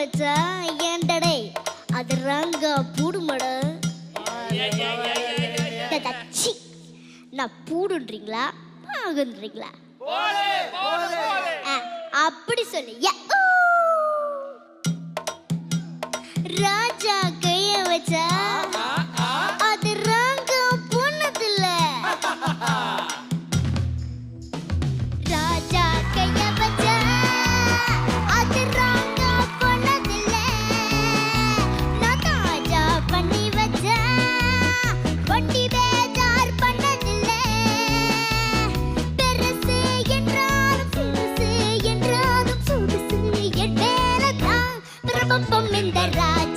வச்சா ஏண்டடே அது ரங்க பூடுமட. நான் பூடுன்றீங்களா பாகுன்றீங்களா? அப்படி சொல்லு. ராஜா கைய வச்சா அது ரங்க பொண்ணதில்ல. ராஜா கைய வச்சா அது ரங்க பொண்ணதில்ல. நான் தாஜா பண்ணி வச்சா வண்டி பேஜார் பண்ணதில்ல. பெருசு என்றாலும் சிறுசு என்றாலும் சுடுசு என் மேலதான் பிரபம்பம் இந்த ராஜா.